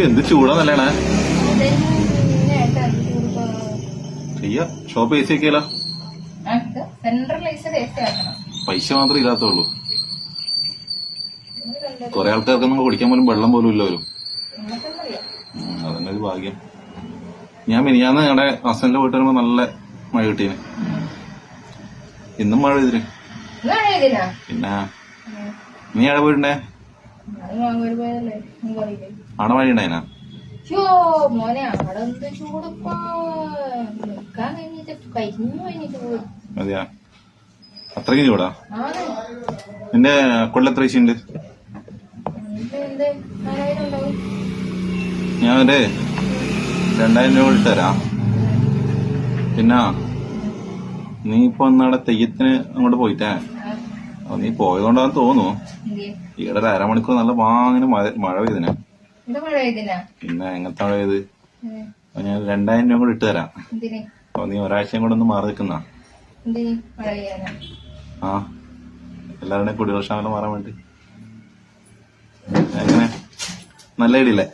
എന്ത് ചൂടാന്നല്ലേണേ ചെയ്യാ shop A C ഒക്കെയല്ലോ പൈസ മാത്രമേ ഇല്ലാത്തുള്ളൂ. കൊറേ ആൾക്കാർക്ക് നമുക്ക് കുടിക്കാൻ പോലും വെള്ളം പോലും ഇല്ല വരും. അതന്നെ ഒരു ഭാഗ്യം. ഞാൻ മിനിയാന്ന് ഞങ്ങളുടെ ഹസ്ബൻഡിന്റെ വീട്ടിൽ വരുമ്പോ നല്ല മഴ കിട്ടീന്. ഇന്നും മഴ പെയ്തിന്. പിന്നെ നീ എവിടെ പോയിട്ടുണ്ടേ? അവിടെ മഴ ഉണ്ടായിനാ? അതെയാ, അത്രയ്ക്ക് ചൂടാ? നിന്റെ അക്കൗണ്ടിൽ എത്ര പൈസ ഉണ്ട്? ഞാൻ ഒരു 2000 രൂപ ഇട്ടുതരാം. പിന്നെ നീ ഇപ്പൊ ഒന്നവിടെ തെയ്യത്തിന് അങ്ങോട്ട് പോയിട്ടേ, നീ പോയതുകൊണ്ടാന്ന് തോന്നുന്നു ഈടെ ഒരു അരമണിക്കൂർ നല്ല വാങ്ങനെ മഴ പെയ്തിനെ. പിന്നെ എങ്ങനത്തെ മഴ പെയ്ത്? ഞാൻ 2000 രൂപ കൂടെ ഇട്ടുതരാം. അപ്പൊ നീ ഒരാഴ്ചയും കൂടെ ഒന്ന് മാറി നിൽക്കുന്ന. ആ, എല്ലാവരുടെയും കുടിവെള്ളം മാറാൻ വേണ്ടി. എങ്ങനെ, നല്ല ഐഡിയ അല്ലേ?